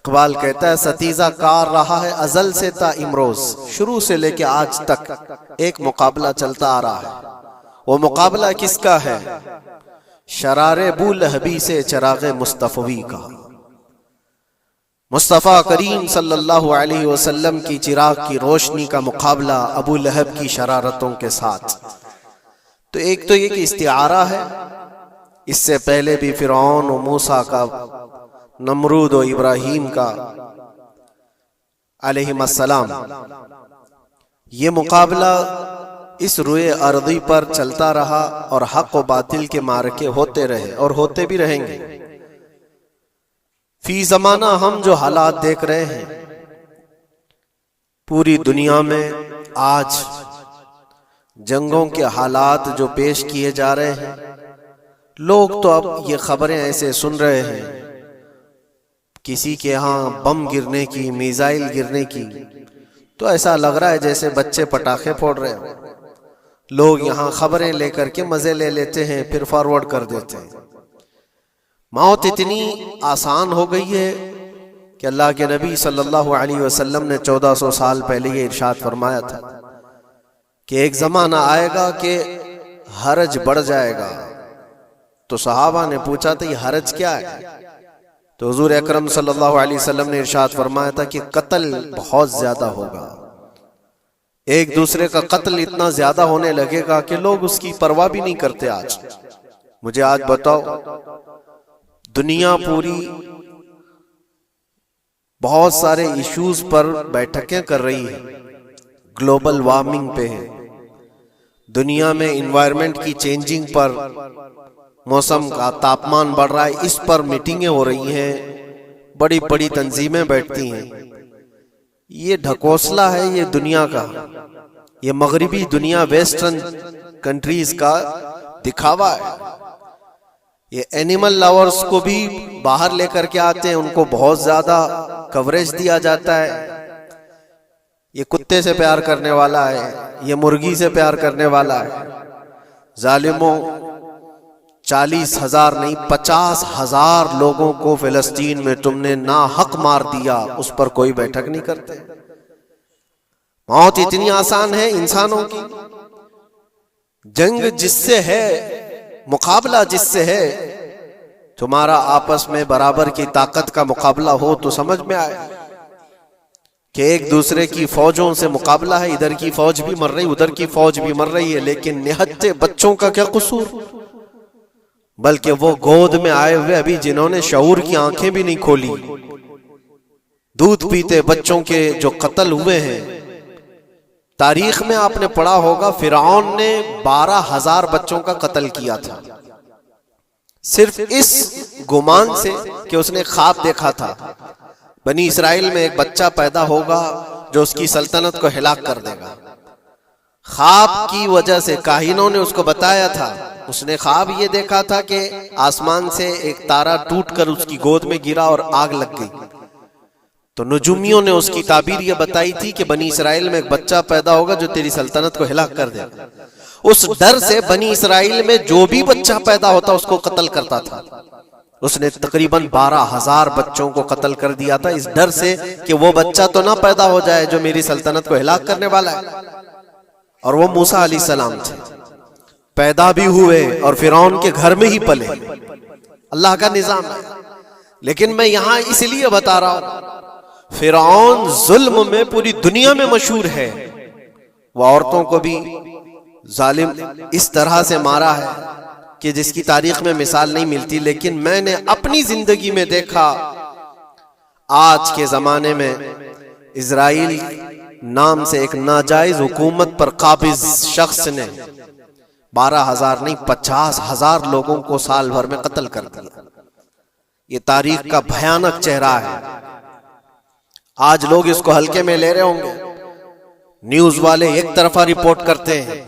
اقبال کہتا ہے ستیزہ کار رہا ہے ازل سے تا امروز، شروع سے لے کے آج تک ایک مقابلہ چلتا آ رہا ہے۔ وہ مقابلہ کس کا ہے؟ شرار بو لہبی سے چراغ مصطفی کا۔ مصطفیٰ کریم صلی اللہ علیہ وسلم کی چراغ کی روشنی کا مقابلہ ابو لہب کی شرارتوں کے ساتھ۔ تو ایک تو یہ کہ استعارہ ہے، اس سے پہلے بھی فرعون و موسیٰ کا، نمرود و ابراہیم کا علیہم السلام، یہ مقابلہ اس روئے ارضی پر چلتا رہا اور حق و باطل کے معرکے ہوتے رہے اور ہوتے بھی رہیں گے۔ فی زمانہ ہم جو حالات دیکھ رہے ہیں پوری دنیا میں آج، جنگوں کے حالات جو پیش کیے جا رہے ہیں، لوگ تو اب یہ خبریں ایسے سن رہے ہیں، کسی کے ہاں بم گرنے کی، میزائل گرنے کی، تو ایسا لگ رہا ہے جیسے بچے پٹاخے پھوڑ رہے ہیں۔ لوگ یہاں خبریں لے کر کے مزے لے لیتے ہیں، پھر فارورڈ کر دیتے ہیں۔ موت اتنی آسان ہو گئی ہے کہ اللہ کے نبی صلی اللہ علیہ وسلم نے 1400 سال پہلے یہ ارشاد فرمایا تھا کہ ایک زمانہ آئے گا کہ حرج بڑھ جائے گا۔ تو صحابہ نے پوچھا تھا یہ حرج کیا ہے؟ تو حضور اکرم صلی اللہ علیہ وسلم نے ارشاد فرمایا تھا کہ قتل بہت زیادہ ہوگا، ایک دوسرے کا قتل اتنا زیادہ ہونے لگے گا کہ لوگ اس کی پرواہ بھی نہیں کرتے۔ آج مجھے آج بتاؤ، دنیا پوری بہت سارے ایشوز پر بیٹھکیں کر رہی ہے، گلوبل وارمنگ پہ ہے، دنیا میں انوائرمنٹ کی چینجنگ پر، موسم کا تاپمان بڑھ رہا ہے، اس پر میٹنگیں ہو رہی ہیں، بڑی بڑی تنظیمیں بیٹھتی ہیں۔ یہ ڈھکوسلا ہے یہ دنیا کا، یہ مغربی دنیا، ویسٹرن کنٹریز کا دکھاوا ہے۔ یہ اینیمل لاورز کو بھی باہر لے کر کے آتے ہیں، ان کو بہت زیادہ کوریج دیا جاتا ہے۔ یہ کتے سے پیار کرنے والا ہے، یہ مرغی سے پیار کرنے والا ہے۔ ظالموں، 40,000 نہیں 50,000 لوگوں کو فلسطین میں تم نے ناحق مار دیا، اس پر کوئی بیٹھک نہیں کرتے۔ موت اتنی آسان ہے انسانوں کی، جنگ جس سے ہے، مقابلہ جس سے ہے، تمہارا آپس میں برابر کی طاقت کا مقابلہ ہو تو سمجھ میں آئے کہ ایک دوسرے کی فوجوں سے مقابلہ ہے، ادھر کی فوج بھی مر رہی، ادھر کی فوج بھی مر رہی ہے، لیکن نہتے بچوں کا کیا قصور؟ بلکہ وہ گود میں آئے ہوئے ابھی جنہوں نے شعور کی آنکھیں بھی نہیں کھولی، دودھ پیتے بچوں کے جو قتل ہوئے ہیں۔ تاریخ میں آپ نے پڑھا ہوگا فرعون نے 12,000 بچوں کا قتل کیا تھا، صرف اس گمان سے کہ اس نے خواب دیکھا تھا بنی اسرائیل میں ایک بچہ پیدا ہوگا جو اس کی سلطنت کو ہلاک کر دے گا۔ خواب کی وجہ سے کاہنوں نے اس کو بتایا تھا، اس نے خواب یہ دیکھا تھا کہ آسمان سے ایک تارا ٹوٹ کر اس کی گود میں گرا اور آگ لگ گئی۔ تو نجومیوں نے اس کی تعبیر یہ بتائی تھی کہ بنی اسرائیل میں ایک بچہ پیدا ہوگا جو تیری سلطنت کو ہلاک کر دے گا۔ اس ڈر سے بنی اسرائیل میں جو بھی بچہ پیدا ہوتا اس کو قتل کرتا تھا۔ اس نے تقریباً 12,000 بچوں کو قتل کر دیا تھا، اس ڈر سے کہ وہ بچہ تو نہ پیدا ہو جائے جو میری سلطنت کو ہلاک کرنے والا ہے۔ اور وہ موسیٰ علیہ السلام تھے، پیدا بھی ہوئے اور فرعون کے گھر میں ہی پلے۔ اللہ کا نظام ہے۔ لیکن میں یہاں اس لیے بتا رہا ہوں، فرعون ظلم میں پوری دنیا میں مشہور ہے، وہ عورتوں کو بھی ظالم اس طرح سے مارا ہے کہ جس کی تاریخ میں مثال نہیں ملتی۔ لیکن میں نے اپنی زندگی میں دیکھا، آج کے زمانے میں اسرائیل نام سے ایک ناجائز حکومت پر قابض شخص نے 12,000 نہیں 50,000 لوگوں کو سال بھر میں قتل کر دیا۔ یہ تاریخ کا بھیانک چہرہ ہے۔ آج لوگ اس کو ہلکے میں لے رہے ہوں گے، نیوز والے ایک طرفہ رپورٹ کرتے ہیں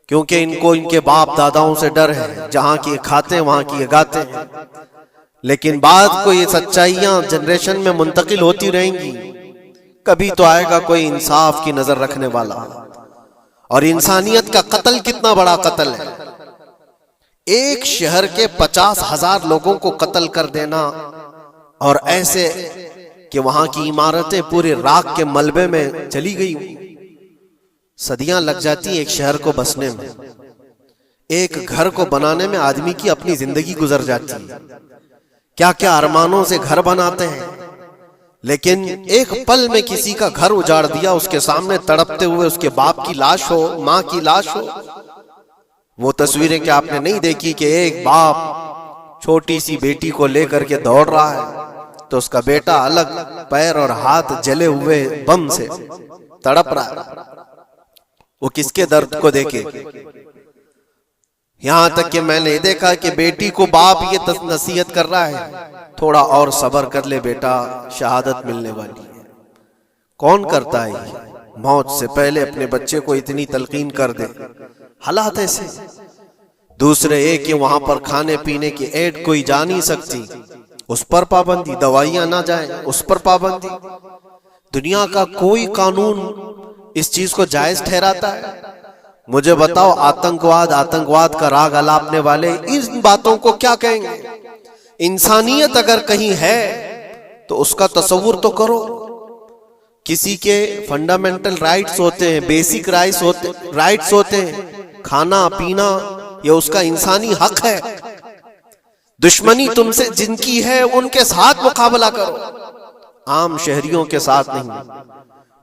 کیونکہ ان کو ان کے باپ داداؤں سے ڈر ہے، جہاں کی کھاتے ہیں وہاں کی گاتے ہیں۔ لیکن بعد کو یہ سچائیاں جنریشن میں منتقل ہوتی رہیں گی، کبھی تو آئے گا کوئی انصاف کی نظر رکھنے والا۔ اور انسانیت کا قتل کتنا بڑا قتل ہے، ایک شہر کے 50,000 لوگوں کو قتل کر دینا، اور ایسے کہ وہاں کی عمارتیں پورے راکھ کے ملبے میں چلی گئی، صدیاں لگ جاتی ایک شہر کو بسنے میں، ایک گھر کو بنانے میں آدمی کی اپنی زندگی گزر جاتی ہے، کیا کیا ارمانوں سے گھر بناتے ہیں، لیکن ایک پل میں کسی کا گھر اجاڑ دیا، اس کے سامنے تڑپتے ہوئے اس کے باپ کی لاش ہو، ماں کی لاش ہو۔ وہ تصویریں کہ آپ نے نہیں دیکھی کہ ایک باپ چھوٹی سی بیٹی کو لے کر کے دوڑ رہا ہے تو اس کا بیٹا الگ پیر اور ہاتھ جلے ہوئے بم سے تڑپ رہا ہے، وہ کس کے درد کو دیکھے؟ یہاں تک کہ میں نے دیکھا کہ بیٹی کو باپ یہ نصیحت کر رہا ہے، تھوڑا اور صبر کر لے بیٹا، شہادت ملنے والی ہے۔ کون کرتا ہے یہ؟ موت سے پہلے اپنے بچے کو اتنی تلقین کر دے، حالات ایسے۔ دوسرے ایک کہ وہاں پر کھانے پینے کی ایڈ کوئی جا نہیں سکتی، اس پر پابندی، دوائیاں نہ جائیں اس پر پابندی۔ دنیا کا کوئی قانون اس چیز کو جائز ٹھہراتا ہے؟ مجھے بتاؤ، آتنکواد کا راگ الاپنے والے ان باتوں کو کیا کہیں گے؟ انسانیت اگر کہیں ہے تو اس کا تصور تو کرو۔ کسی کے فنڈامنٹل رائٹس ہوتے ہیں، بیسک رائٹس ہوتے ہیں، کھانا پینا یہ اس کا انسانی حق ہے۔ دشمنی تم سے جن کی ہے ان کے ساتھ مقابلہ کرو، عام شہریوں کے ساتھ نہیں۔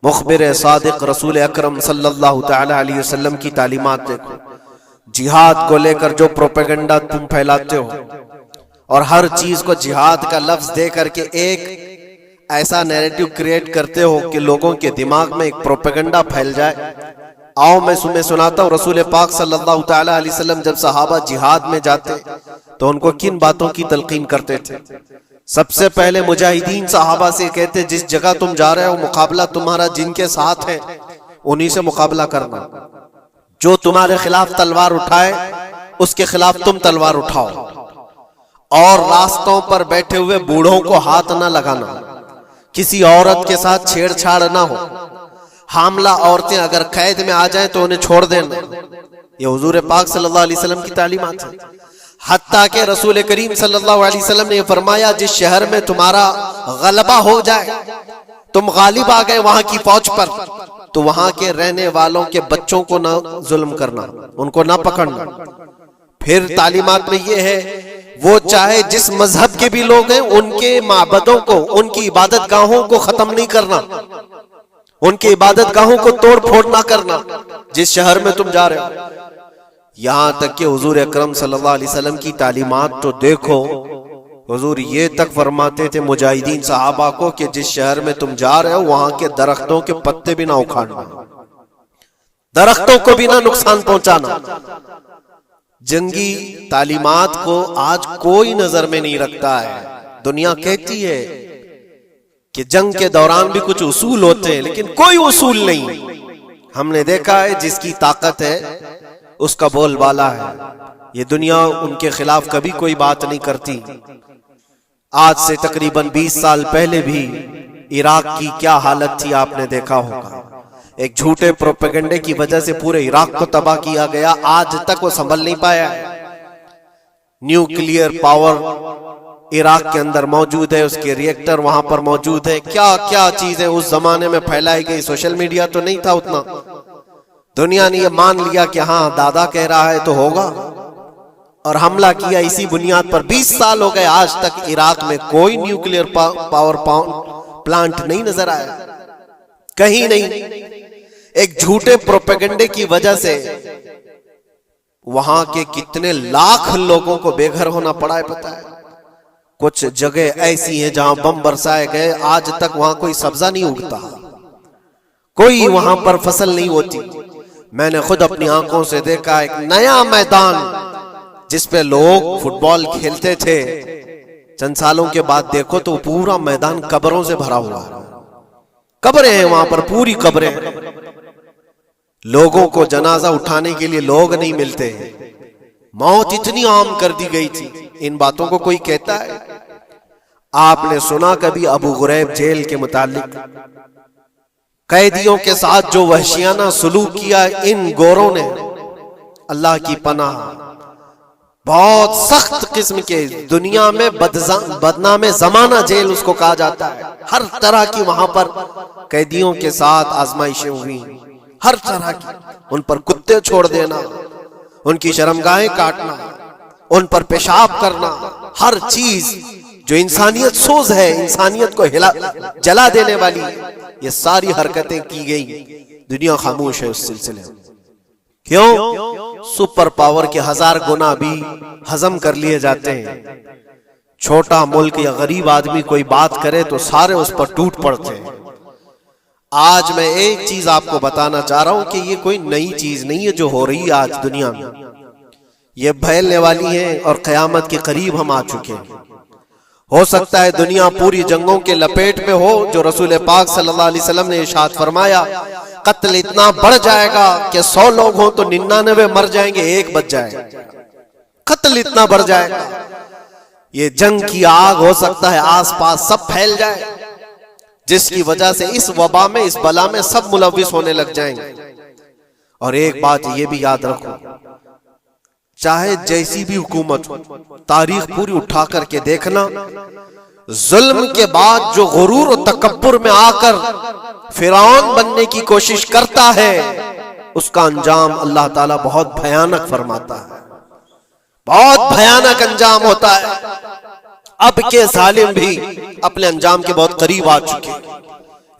مخبر صادق رسول اکرم صلی اللہ تعالی علیہ وسلم کی تعلیمات دیکھو، جہاد کو لے کر جو پروپیگنڈا تم پھیلاتے ہو اور ہر چیز کو جہاد کا لفظ دے کر کے ایک ایسا نیریٹو کریٹ کرتے ہو کہ لوگوں کے دماغ میں ایک پروپیگنڈا پھیل جائے۔ آؤ میں سناتا ہوں، رسول پاک صلی اللہ تعالی علیہ وسلم جب صحابہ جہاد میں جاتے تو ان کو کن باتوں کی تلقین کرتے تھے؟ سب سے پہلے مجاہدین صحابہ سے کہتے جس جگہ تم جا رہے ہو مقابلہ تمہارا جن کے ساتھ ہے انہی سے مقابلہ کرنا، جو تمہارے خلاف تلوار اٹھائے اس کے خلاف تم تلوار اٹھاؤ، اور راستوں پر بیٹھے ہوئے بوڑھوں کو ہاتھ نہ لگانا، کسی عورت کے ساتھ چھیڑ چھاڑ نہ ہو، حاملہ عورتیں اگر قید میں آ جائیں تو انہیں چھوڑ دینا۔ یہ حضور پاک صلی اللہ علیہ وسلم کی تعلیمات ہیں۔ حتیٰ کہ رسول کریم صلی اللہ علیہ وسلم نے فرمایا جس شہر میں تمہارا غلبہ ہو جائے، تم غالب آ گئے وہاں کی فوج پر، تو وہاں کے رہنے والوں کے بچوں کو نہ ظلم کرنا، ان کو نہ پکڑنا۔ پھر تعلیمات میں یہ ہے وہ چاہے جس مذہب کے بھی لوگ ہیں ان کے معبدوں کو، ان کی عبادت گاہوں کو ختم نہیں کرنا، ان کی عبادت گاہوں کو توڑ پھوڑ نہ کرنا جس شہر میں تم جا رہے ہو۔ یہاں تک کہ حضور اکرم صلی اللہ علیہ وسلم کی تعلیمات تو دیکھو، حضور یہ تک فرماتے تھے مجاہدین صحابہ کو کہ جس شہر میں تم جا رہے ہو وہاں کے درختوں کے پتے بھی نہ اکھاڑنا، درختوں کو بھی نہ نقصان پہنچانا۔ جنگی تعلیمات کو آج کوئی نظر میں نہیں رکھتا ہے۔ دنیا کہتی ہے کہ جنگ کے دوران بھی کچھ اصول ہوتے ہیں، لیکن کوئی اصول نہیں۔ ہم نے دیکھا ہے جس کی طاقت ہے اس کا بول بالا ہے، یہ دنیا ان کے خلاف کبھی کوئی بات نہیں کرتی۔ آج سے تقریباً 20 سال پہلے بھی عراق کی کیا حالت تھی آپ نے دیکھا ہوگا، ایک جھوٹے پروپیگنڈے کی وجہ سے پورے عراق کو تباہ کیا گیا، آج تک وہ سنبھل نہیں پایا ہے۔ نیوکلیئر پاور عراق کے اندر موجود ہے، اس کے ری ایکٹر وہاں پر موجود ہے، کیا کیا چیزیں اس زمانے میں پھیلائی گئی، سوشل میڈیا تو نہیں تھا اتنا، دنیا نے یہ مان لیا کہ ہاں دادا کہہ رہا ہے تو ہوگا، اور حملہ کیا اسی بنیاد پر۔ 20 سال ہو گئے آج تک عراق میں کوئی نیوکلیئر پاور پلانٹ نہیں نظر آیا، کہیں نہیں۔ ایک جھوٹے پروپیگنڈے کی وجہ سے وہاں کے کتنے لاکھ لوگوں کو بے گھر ہونا پڑا ہے پتہ ہے۔ کچھ جگہ ایسی ہیں جہاں بم برسائے گئے، آج تک وہاں کوئی سبزہ نہیں اگتا، کوئی وہاں پر فصل نہیں ہوتی۔ میں نے خود اپنی آنکھوں سے دیکھا ایک نیا میدان جس پہ لوگ فٹ بال کھیلتے تھے، چند سالوں کے بعد دیکھو تو پورا میدان قبروں سے بھرا ہوا ہے، قبریں ہیں وہاں پر، پوری قبریں، لوگوں کو جنازہ اٹھانے کے لیے لوگ نہیں ملتے۔ موت اتنی عام کر دی گئی تھی، ان باتوں کو کوئی کہتا ہے؟ آپ نے سنا کبھی ابو غریب جیل کے متعلق؟ قیدیوں کے ساتھ جو وحشیانہ سلوک کیا ان گوروں نے، اللہ کی پناہ، بہت سخت قسم کے دنیا میں بدنام زمانہ جیل اس کو کہا جاتا ہے. ہر طرح کی وہاں پر قیدیوں کے ساتھ آزمائشیں ہوئی، ہر طرح کی. ان پر کتے چھوڑ دینا، ان کی شرمگاہیں کاٹنا، ان پر پیشاب کرنا، ہر چیز جو انسانیت سوز ہے، انسانیت کو جلا دینے والی، یہ ساری حرکتیں کی گئی. دنیا خاموش ہے اس سلسلے میں. کیوں؟ سپر پاور کے 1000 گنا بھی ہضم کر لیے جاتے ہیں. چھوٹا ملک یا غریب آدمی کوئی بات کرے تو سارے اس پر ٹوٹ پڑتے ہیں. آج میں ایک چیز آپ کو بتانا چاہ رہا ہوں کہ یہ کوئی نئی چیز نہیں ہے جو ہو رہی ہے آج دنیا میں. یہ پھیلنے والی ہے اور قیامت کے قریب ہم آ چکے ہیں. ہو سکتا ہے دنیا پوری جنگوں کے لپیٹ میں ہو جو رسول پاک صلی اللہ علیہ وسلم نے ارشاد فرمایا قتل اتنا بڑھ جائے گا کہ 100 لوگ ہوں تو 99 مر جائیں گے، 1 بچ جائے گا. قتل اتنا بڑھ جائے گا. یہ جنگ کی آگ ہو سکتا ہے آس پاس سب پھیل جائے، جس کی وجہ سے اس وبا میں، اس بلا میں سب ملوث ہونے لگ جائیں گے. اور ایک بات یہ بھی یاد رکھو، چاہے جیسی بھی حکومت ہو، تاریخ پوری اٹھا کر کے دیکھنا، ظلم کے بعد جو غرور و تکبر میں آ کر فرعون بننے کی کوشش کرتا ہے، اس کا انجام اللہ تعالیٰ بہت بھیانک فرماتا ہے. بہت بھیانک انجام ہوتا ہے. اب کے ظالم بھی اپنے انجام کے بہت قریب آ چکے.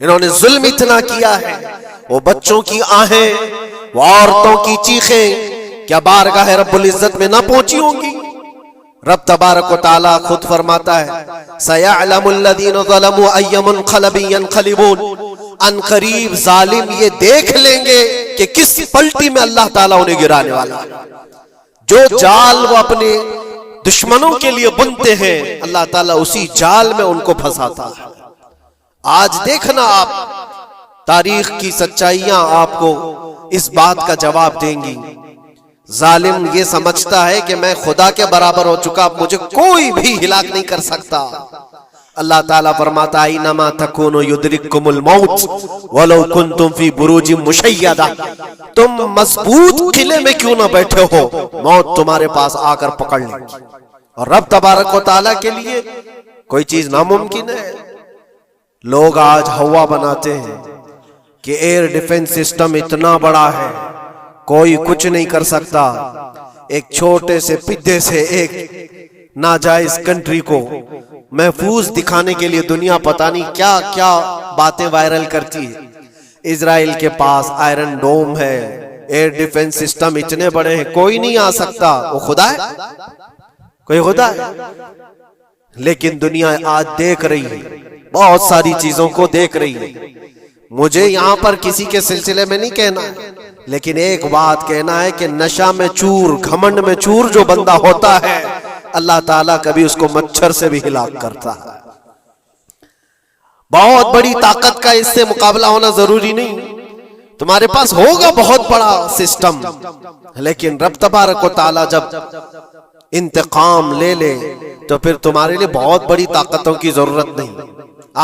انہوں نے ظلم اتنا کیا ہے، وہ بچوں کی آہیں، وہ عورتوں کی چیخیں کیا بارگاہ رب العزت میں نہ پہنچی ہوں گی؟ رب تبارک و تعالیٰ خود فرماتا ہے سَيَعْلَمُ الَّذِينَ ظَلَمُوا أَيَّ مُنْقَلَبٍ يَنْقَلِبُونَ. ان قریب ظالم یہ دیکھ لیں گے کہ کس پلٹی میں اللہ تعالیٰ انہیں گرانے والا ہے. جو جال وہ اپنے دشمنوں کے لیے بنتے ہیں، اللہ تعالیٰ اسی جال میں ان کو پھنساتا ہے. آج دیکھنا آپ، تاریخ کی سچائیاں آپ کو اس بات کا جواب دیں گی. ظالم یہ سمجھتا ہے کہ میں خدا کے برابر ہو چکا، مجھے کوئی بھی ہلاک نہیں کر سکتا. اللہ تعالیٰ فرماتا ہے اینما تکونوا یدرککم الموت ولو کنتم فی بروج مشیدہ. تم مضبوط قلعے میں کیوں نہ بیٹھے ہو، موت تمہارے پاس آ کر پکڑ لے گی. اور رب تبارک و تعالیٰ کے لیے کوئی چیز ناممکن ہے. لوگ آج ہوا بناتے ہیں کہ ایئر ڈیفنس سسٹم اتنا بڑا ہے کوئی کچھ نہیں کر سکتا. ایک چھوٹے سے پدے سے ایک ناجائز کنٹری کو محفوظ دکھانے کے لیے دنیا پتہ نہیں کیا کیا باتیں وائرل کرتی ہے. اسرائیل کے پاس آئرن ڈوم ہے، ایئر ڈیفنس سسٹم اتنے بڑے ہیں، کوئی نہیں آ سکتا. وہ خدا ہے؟ کوئی خدا ہے؟ لیکن دنیا آج دیکھ رہی ہے، بہت ساری چیزوں کو دیکھ رہی ہے. مجھے یہاں پر کسی کے سلسلے میں نہیں کہنا ہے، لیکن ایک بات کہنا ہے کہ نشہ میں چور، گھمنڈ میں چور جو بندہ ہوتا ہے، اللہ تعالیٰ کبھی اس کو مچھر سے بھی ہلاک کرتا ہے. بہت بڑی طاقت کا اس سے مقابلہ ہونا ضروری نہیں. تمہارے پاس ہوگا بہت بڑا سسٹم، لیکن رب تبارک و تعالیٰ جب انتقام لے لے تو پھر تمہارے لیے بہت بڑی طاقتوں کی ضرورت نہیں.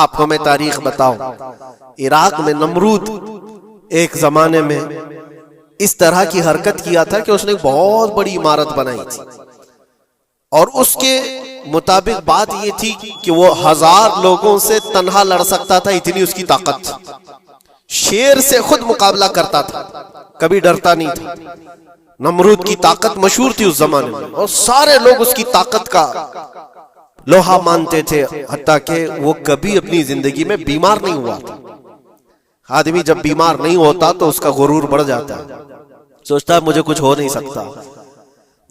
آپ کو میں تاریخ بتاؤں، عراق میں نمرود ایک زمانے میں اس طرح کی حرکت کیا تھا کہ اس نے بہت بڑی عمارت بنائی تھی، اور اس کے مطابق بات یہ تھی کہ وہ 1000 لوگوں سے تنہا لڑ سکتا تھا، اتنی اس کی طاقت تھی. شیر سے خود مقابلہ کرتا تھا، کبھی ڈرتا نہیں تھا. نمرود کی طاقت مشہور تھی اس زمانے میں، اور سارے لوگ اس کی طاقت کا لوہا مانتے تھے، حتیٰ کہ وہ کبھی اپنی زندگی میں بیمار نہیں ہوا تھا. آدمی جب بیمار نہیں ہوتا تو اس کا غرور بڑھ جاتا ہے، سوچتا ہے مجھے کچھ ہو نہیں سکتا.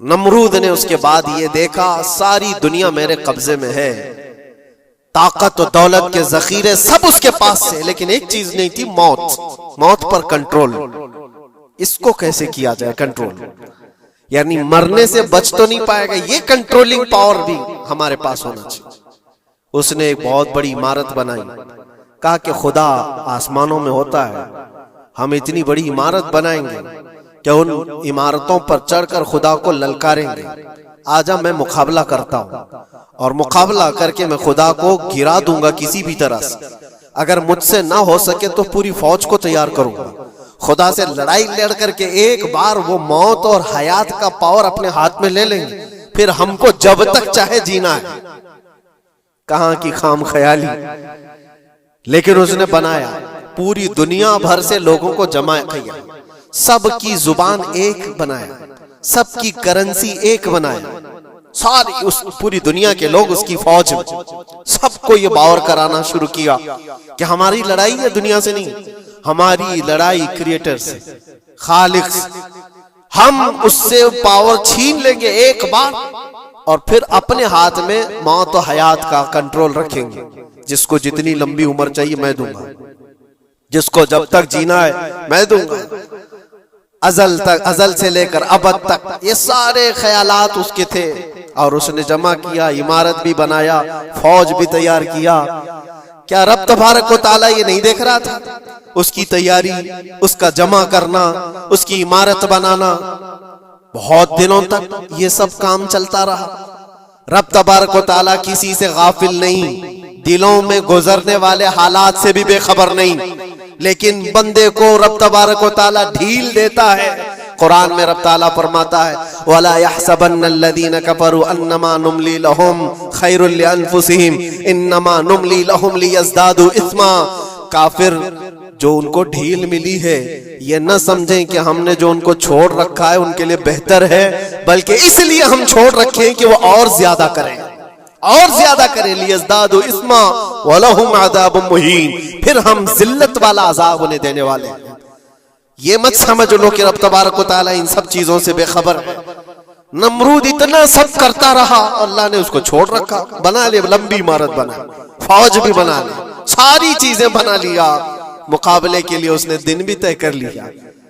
نمرود نے اس کے بعد یہ دیکھا ساری دنیا میرے قبضے میں ہے، طاقت و دولت کے ذخیرے سب اس کے پاس سے، لیکن ایک چیز نہیں تھی، موت. موت پر کنٹرول. اس کو کیسے کیا جائے کنٹرول؟ یعنی مرنے سے بچ تو نہیں پائے گا، یہ کنٹرولنگ پاور بھی ہمارے پاس ہونا چاہیے. اس نے ایک بہت بڑی عمارت بنائی، کہا کہ خدا آسمانوں میں ہوتا ہے، ہم اتنی بڑی عمارت بنائیں گے کہ ان عمارتوں پر چڑھ کر خدا کو للکاریں گے. آجا میں مقابلہ کرتا ہوں، اور مقابلہ کر کے میں خدا کو گرا دوں گا کسی بھی طرح سے. اگر مجھ سے نہ ہو سکے تو پوری فوج کو تیار کروں گا. خدا سے لڑائی لڑ کر کے ایک بار وہ موت اور حیات کا پاور اپنے ہاتھ میں لے لیں گے، پھر ہم کو جب تک چاہے جینا ہے. کہاں کی خام خیالی. لیکن اس نے بنایا, پوری دنیا بھر سے لوگوں کو جمع کیا, سب کی زبان ایک بنایا, سب کی کرنسی ایک بنایا, ساری اس پوری دنیا کے لوگ اس کی فوج میں. سب کو یہ باور کرانا شروع کیا کہ ہماری لڑائی ہے دنیا سے نہیں, ہماری لڑائی کریٹر سے, خالق سے. ہم اس سے پاور چھین لیں گے ایک بار, اور پھر اپنے ہاتھ میں موت و حیات کا کنٹرول رکھیں گے. جس کو جتنی لمبی عمر چاہیے میں دوں گا, جس کو جب تک جینا ہے میں دوں گا. ازل تک, ازل سے لے کر ابد تک یہ سارے خیالات اس کے تھے. اور اس نے جمع کیا, عمارت بھی بنایا, فوج بھی تیار کیا. کیا رب تبارک و تعالیٰ یہ نہیں دیکھ رہا تھا اس کی تیاری, اس کا جمع کرنا, اس کی عمارت بنانا؟ بہت دنوں تک یہ سب کام چلتا رہا. رب تبارک و تعالیٰ کسی سے غافل نہیں, دلوں میں گزرنے والے حالات سے بھی بے خبر نہیں. لیکن بندے کو رب تبارک و تعالیٰ ڈھیل دیتا ہے. قرآن میں رب تعالیٰ فرماتا ہے وَلَا يَحْسَبَنَّ الَّذِينَ كَفَرُوا أَنَّمَا نُمْلِي لَهُمْ خَيْرٌ لِأَنفُسِهِمْ إِنَّمَا نُمْلِي لَهُمْ لِيَزْدَادُوا إِثْمًا. کافر جو ان کو ڈھیل ملی ہے یہ نہ سمجھیں کہ ہم نے جو ان کو چھوڑ رکھا ہے ان کے لیے بہتر ہے, بلکہ اس لیے ہم چھوڑ رکھیں کہ وہ اور زیادہ کریں, اور زیادہ کریں. لِيَزْدَادُوا إِثْمًا وَلَهُمْ عَذَابٌ مُهِينٌ. پھر ہم ذلت والا عذاب انہیں دینے والے ہیں. یہ مت سمجھ لو کہ رب تبارک و تعالیٰ ان سب چیزوں سے بے خبر ہے. نمرود اتنا سب کرتا رہا, اللہ نے اس کو چھوڑ رکھا. بنا لے, لمبی عمارت بنا, فوج بھی بنا لی, ساری چیزیں بنا لیا. مقابلے کے لیے اس نے دن بھی طے کر لیا.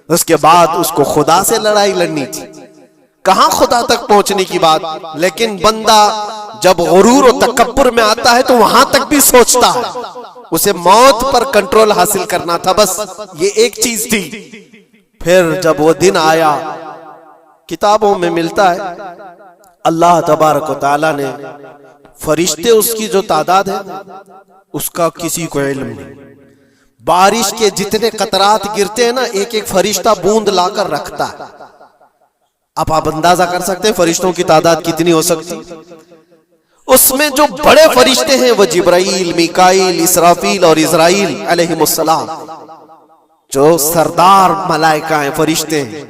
اس کے بعد اس کو خدا سے لڑائی لڑنی تھی. کہاں خدا تک پہنچنے کی بات. لیکن بندہ جب غرور و تکبر میں آتا ہے تو وہاں تک بھی سوچتا ہے. اسے موت پر کنٹرول حاصل کرنا تھا, بس یہ ایک چیز تھی. پھر جب وہ دن آیا, کتابوں میں ملتا ہے اللہ تبارک و تعالیٰ نے فرشتے, اس کی جو تعداد ہے اس کا کسی کو علم نہیں. بارش کے جتنے قطرات گرتے ہیں نا, ایک ایک فرشتہ بوند لا کر رکھتا ہے. اب آپ اندازہ کر سکتے ہیں فرشتوں کی تعداد کتنی ہو سکتی. اس میں جو بڑے فرشتے ہیں وہ جبرائیل, میکائیل, اسرافیل اور اسرائیل علیہم السلام, جو سردار ملائکہ ہیں, فرشتے ہیں.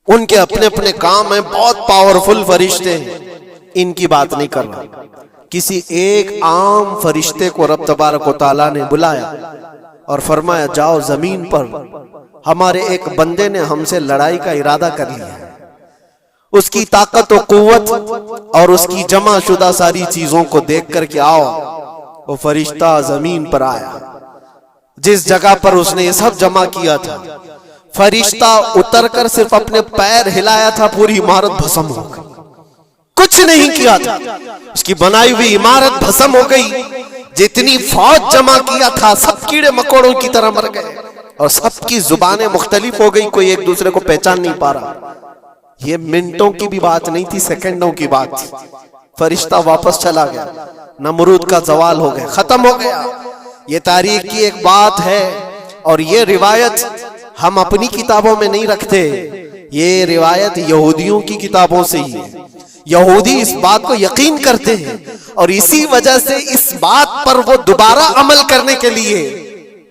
ان کے اپنے اپنے کام ہیں, بہت پاورفل فرشتے ہیں. ان کی بات نہیں کر رہا. کسی ایک عام فرشتے کو رب تبارک و تعالیٰ نے بلایا اور فرمایا جاؤ زمین پر, ہمارے ایک بندے نے ہم سے لڑائی کا ارادہ کر لیا ہے. اس کی طاقت و قوت اور اس کی جمع شدہ ساری چیزوں کو دیکھ کر کے آؤ. وہ فرشتہ زمین پر آیا. جس جگہ پر اس نے یہ سب جمع کیا تھا, فرشتہ اتر کر صرف اپنے پیر ہلایا تھا, پوری عمارت بھسم ہو گئی. کچھ نہیں کیا تھا, اس کی بنائی ہوئی عمارت بھسم ہو گئی. جتنی فوج جمع کیا تھا سب کیڑے مکوڑوں کی طرح مر گئے, اور سب کی زبانیں مختلف ہو گئی, کوئی ایک دوسرے کو پہچان نہیں پا رہا. یہ منٹوں کی بھی بات نہیں تھی, سیکنڈوں کی بات تھی. فرشتہ واپس چلا گیا, نمرود کا زوال ہو گیا, ختم ہو گیا. یہ تاریخ کی ایک بات ہے, اور یہ روایت ہم اپنی کتابوں میں نہیں رکھتے. یہ روایت یہودیوں کی کتابوں سے ہی ہے. یہودی اس بات کو یقین کرتے ہیں, اور اسی وجہ سے اس بات پر وہ دوبارہ عمل کرنے کے لیے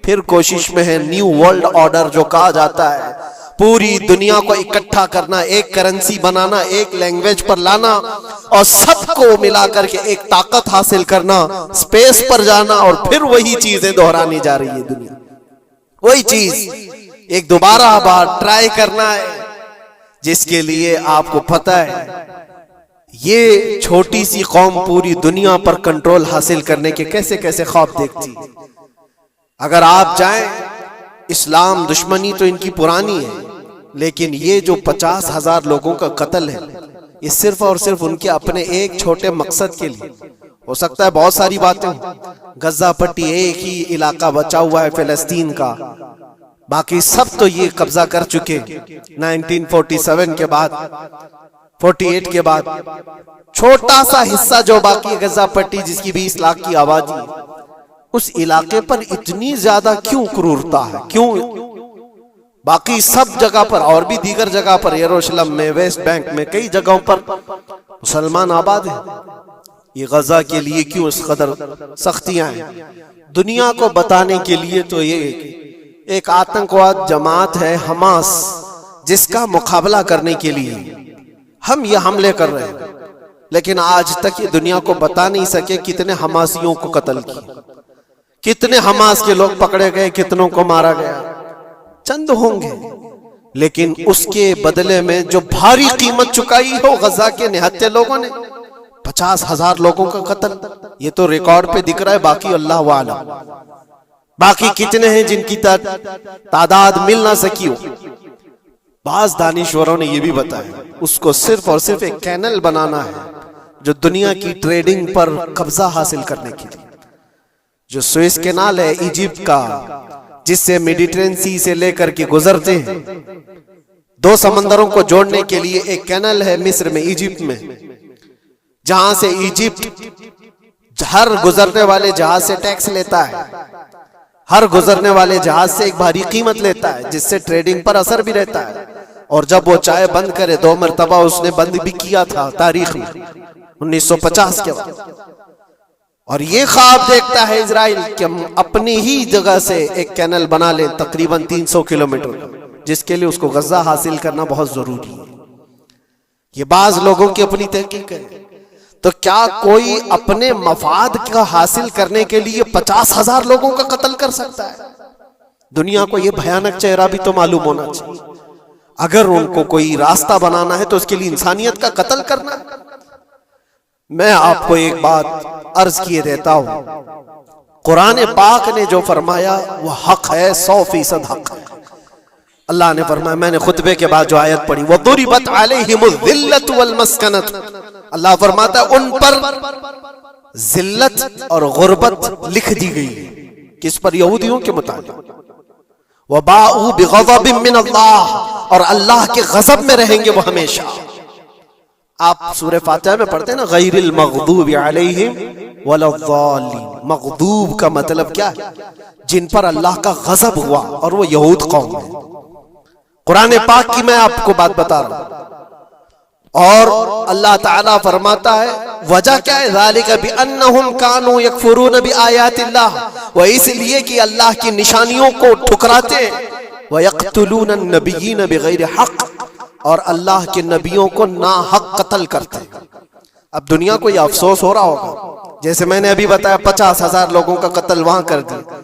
پھر کوشش میں ہے. نیو ورلڈ آرڈر جو کہا جاتا ہے, پوری دنیا کو اکٹھا کرنا, ایک کرنسی بنانا, ایک لینگویج پر لانا, اور سب کو ملا کر کے ایک طاقت حاصل کرنا, سپیس پر جانا, اور پھر وہی چیزیں دہرانی جا رہی ہے دنیا. وہی چیز ایک دوبارہ بار ٹرائی کرنا ہے, جس کے لیے آپ کو پتہ ہے یہ چھوٹی سی قوم پوری دنیا پر کنٹرول حاصل کرنے کے کیسے کیسے خواب دیکھتی. اگر آپ جائیں, اسلام دشمنی تو ان کی پرانی ہے, لیکن یہ جو 50,000 لوگوں کا قتل ہے, یہ صرف اور صرف ان کے اپنے ایک چھوٹے مقصد کے لیے. ہو سکتا ہے بہت ساری باتیں, غزہ پٹی ایک ہی علاقہ بچا ہوا ہے فلسطین کا, باقی سب تو یہ قبضہ کر چکے. 1947 کے بعد, 48 کے بعد چھوٹا سا حصہ جو باقی غزہ پٹی جس کی 20 لاکھ کی آبادی, اس علاقے پر اتنی زیادہ کیوں کرورتا ہے, کیوں باقی سب جگہ پر اور بھی دیگر جگہ پر، یروشلم میں، ویسٹ بینک میں، کئی جگہوں پر مسلمان آباد ہیں۔ یہ غزہ کے لیے کیوں اس قدر سختیاں ہیں؟ دنیا کو بتانے کے لیے تو یہ ایک آتنکواد جماعت ہے حماس، جس کا مقابلہ کرنے کے لیے ہم یہ حملے کر رہے ہیں، لیکن آج تک یہ دنیا کو بتا نہیں سکے کتنے حماسیوں کو قتل کیا، کتنے حماس کے لوگ پکڑے گئے، کتنوں کو مارا گیا، چند ہوں گے، لیکن اس کے بدلے میں جو بھاری قیمت چکائی ہو غزہ کے نہتے لوگوں نے، 50,000 لوگوں کا قتل، یہ تو ریکارڈ پہ دکھ رہا ہے، باقی اللہ عالم، باقی کتنے ہیں جن کی تعداد مل نہ سکی ہو۔ بعض دانشوروں نے یہ بھی بتایا اس کو صرف اور صرف ایک کینل بنانا ہے جو دنیا کی ٹریڈنگ پر قبضہ حاصل کرنے کے لیے، جو سوئس کینال ہے ایجپٹ کا، جس سے میڈیٹرین سی سے لے کر کے گزرتے ہیں، 2 سمندروں کو جوڑنے کے لیے ایک کینل ہے مصر میں، ایجپٹ میں، جہاں سے ایجپٹ ہر گزرنے والے جہاز سے ٹیکس لیتا ہے، ہر گزرنے والے جہاز سے ایک بھاری قیمت لیتا ہے، جس سے ٹریڈنگ پر اثر بھی رہتا ہے، اور جب وہ چاہے بند کرے، 2 مرتبہ اس نے بند بھی کیا تھا تاریخ میں 1950 کے وقت، اور یہ خواب دیکھتا ہے اسرائیل کہ ہم اپنی ہی جگہ سے ایک کینل بنا لیں تقریباً 300 کلومیٹر، جس کے لیے اس کو غزہ حاصل کرنا بہت ضروری ہے۔ یہ بعض لوگوں کی اپنی تحقیق ہے، تو کیا کوئی اپنے مفاد کا حاصل کرنے کے لیے 50,000 لوگوں کا قتل کر سکتا ہے؟ دنیا کو یہ بھیانک چہرہ بھی تو معلوم ہونا چاہیے۔ اگر ان کو کوئی راستہ بنانا ہے تو اس کے لیے انسانیت کا قتل کرنا ہے۔ میں آپ کو ایک بات عرض کیے دیتا ہوں، قرآن پاک نے جو فرمایا وہ حق ہے، 100% حق ہے۔ اللہ نے فرمایا، میں نے خطبے کے بعد جو آیت پڑھی، وَضُرِبَتْ عَلَيْهِمُ الذِّلَّةُ وَالْمَسْكَنَةُ، اللہ فرماتا ہے ان پر ذلت اور غربت لکھ دی گئی ہے۔ کس پر؟ یہودیوں کے متعلق۔ وَبَاءُوا بِغَضَبٍ مِّنَ اللَّهِ، اور اللہ کے غضب میں رہیں گے وہ ہمیشہ۔ آپ سورہ فاتحہ میں پڑھتے ہیں نا، غیر المغضوب علیہم ولا الضالین، مغضوب کا مطلب کیا ہے؟ جن پر اللہ کا غضب ہوا، اور وہ یہود قوم ہے۔ قرآن پاک کی میں آپ کو بات بتا رہا ہوں، اور اللہ تعالیٰ فرماتا ہے وجہ کیا ہے؟ ذالک بانہم کانوا یکفرون بآیات اللہ، وہ اس لیے کہ اللہ کی نشانیوں کو ٹھکراتے، ویقتلون النبیین بغیر حق، اور اللہ کے نبیوں کو ناحق قتل کرتے۔ اب دنیا کو یہ افسوس ہو رہا ہوگا، جیسے میں نے ابھی بتایا 50,000 لوگوں کا قتل وہاں کر دیا،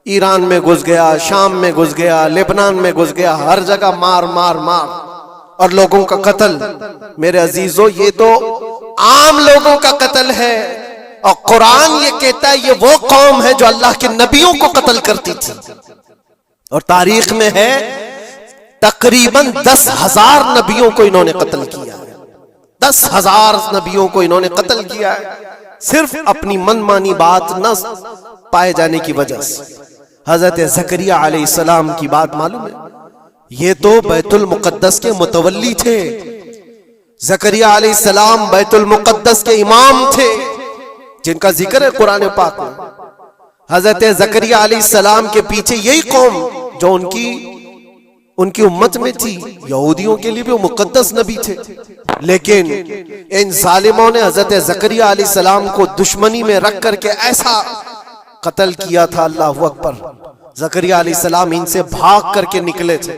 ایران میں گھس گیا، شام میں گھس گیا، لبنان میں گھس گیا، ہر جگہ مار مار مار اور لوگوں کا قتل۔ میرے عزیزو، یہ تو عام لوگوں کا قتل ہے، اور قرآن یہ کہتا ہے یہ وہ قوم ہے جو اللہ کے نبیوں کو قتل کرتی تھی، اور تاریخ میں ہے تقریباً 10,000 نبیوں کو انہوں نے قتل کیا ہے، 10,000 نبیوں کو انہوں نے قتل کیا ہے، صرف اپنی من مانی بات نہ پائے جانے کی وجہ سے۔ حضرت زکریا علیہ السلام کی بات معلوم ہے، یہ تو بیت المقدس کے متولی تھے، زکریا علیہ السلام بیت المقدس کے امام تھے، جن کا ذکر ہے قرآن پاک میں۔ حضرت زکریا علیہ السلام کے پیچھے یہی قوم جو ان کی امت میں تھی، یہودیوں کے لیے بھی وہ مقدس نبی تھے، لیکن ان ظالموں نے حضرت زکریا علیہ السلام کو دشمنی میں رکھ کر کے ایسا قتل کیا تھا، اللہ اکبر۔ زکریا علیہ السلام ان سے بھاگ کر کے نکلے تھے،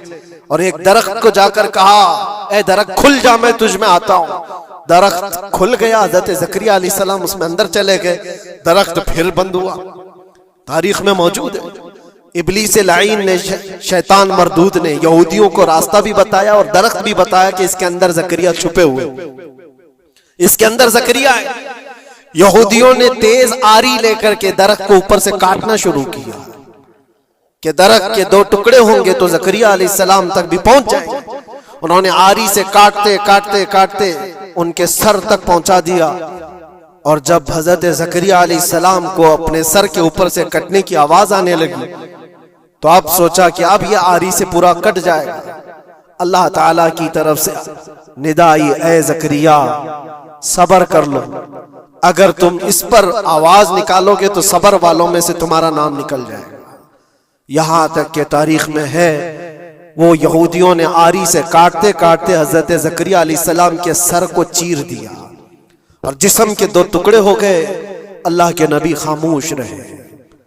اور ایک درخت کو جا کر کہا، اے درخت کھل جا، میں تجھ میں آتا ہوں۔ درخت کھل گیا، حضرت زکریا علیہ السلام اس میں اندر چلے گئے، درخت پھر بند ہوا، تاریخ میں موجود ہے۔ ابلیس لعین نے، شیطان مردود نے یہودیوں کو راستہ بھی بتایا اور درخت بھی بتایا کہ اس کے اندر زکریا چھپے ہوئے، اس کے اندر زکریا ہے۔ یہودیوں نے تیز آری لے کر کے درخت کو اوپر سے کاٹنا شروع کیا کہ درخت کے 2 ٹکڑے ہوں گے تو زکریا علیہ السلام تک بھی پہنچ جائیں گے۔ انہوں نے آری سے کاٹتے کاٹتے کاٹتے ان کے سر تک پہنچا دیا، اور جب حضرت زکریا علیہ السلام کو اپنے سر کے اوپر سے کٹنے کی آواز آنے لگی تو اب سوچا کہ اب یہ آری سے پورا کٹ جائے گا۔ اللہ تعالیٰ کی طرف سے ندا آئی، اے زکریا صبر کر لو، اگر تم اس پر آواز نکالو گے تو صبر والوں میں سے تمہارا نام نکل جائے گا۔ یہاں تک کہ تاریخ میں ہے وہ یہودیوں نے آری سے کاٹتے کاٹتے حضرت زکریا علیہ السلام کے سر کو چیر دیا اور جسم کے 2 ٹکڑے ہو گئے۔ اللہ کے نبی خاموش رہے،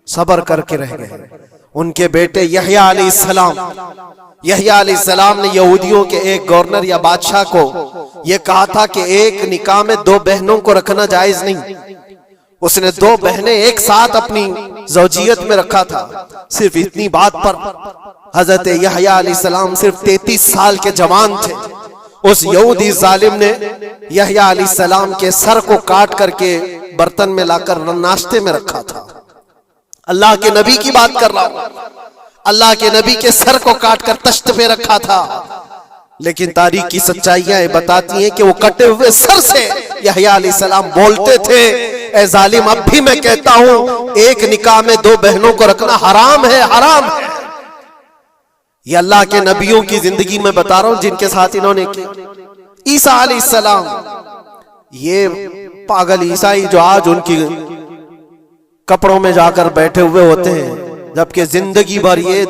صبر کر کے رہ گئے۔ ان کے بیٹے یحییٰ علیہ السلام نے یہودیوں کے ایک گورنر یا بادشاہ کو یہ کہا تھا کہ ایک نکاح میں 2 بہنوں کو رکھنا جائز نہیں۔ اس نے 2 بہنیں ایک ساتھ اپنی زوجیت میں رکھا تھا۔ صرف اتنی بات پر حضرت یحییٰ علیہ السلام صرف 33 سال کے جوان تھے۔ اس یہودی ظالم نے یحییٰ علیہ السلام کے سر کو کاٹ کر کے برتن میں لا کر ناشتے میں رکھا تھا۔ اللہ کے نبی کی بات کر رہا ہوں، اللہ کے نبی کے سر کو کاٹ کر تشت پہ رکھا تھا۔ لیکن تاریخ کی سچائیاں بتاتی ہیں کہ وہ کٹے ہوئے سر سے یحییٰ علیہ السلام بولتے تھے، اے ظالم اب بھی میں کہتا ہوں ایک نکاح میں 2 بہنوں کو رکھنا حرام ہے، حرام ہے۔ یہ اللہ کے نبیوں کی زندگی میں بتا رہا ہوں جن کے ساتھ انہوں نے کی۔ عیسیٰ علیہ السلام، یہ پاگل عیسائی جو آج ان کی کپڑوں میں جا کر بیٹھے ہوئے ہوتے ہیں جبکہ زندگی بھر یہ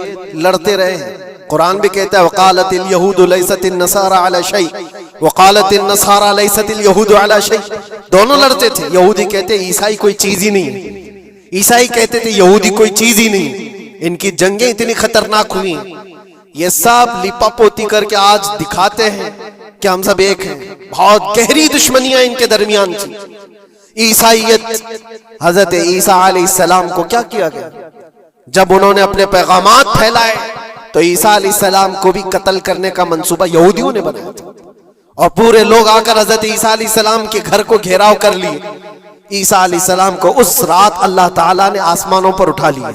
لڑتے رہے ہیں۔ قرآن بھی کہتا ہے وقالت اليہود لیست النصارى علی شیء وقالت النصارى لیست اليہود علی شیء۔ دونوں لڑتے تھے۔ یہودی کہتے عیسائی کوئی چیز ہی نہیں، عیسائی کہتے تھے یہودی کوئی چیز ہی نہیں۔ ان کی جنگیں اتنی خطرناک ہوئی، یہ سب لپا پوتی کر کے آج دکھاتے ہیں کہ ہم سب ایک ہیں۔ بہت گہری دشمنیاں ان کے درمیان تھی۔ عیسائیت، حضرت عیسیٰ علیہ السلام کو کیا کیا گیا؟ جب انہوں نے اپنے پیغامات پھیلائے تو عیسیٰ علیہ السلام کو بھی قتل کرنے کا منصوبہ یہودیوں نے بنایا تھا، اور پورے لوگ آ کر حضرت عیسیٰ علیہ السلام کے گھر کو گھیراؤ کر لی۔ عیسیٰ علیہ السلام کو اس رات اللہ تعالیٰ نے آسمانوں پر اٹھا لیا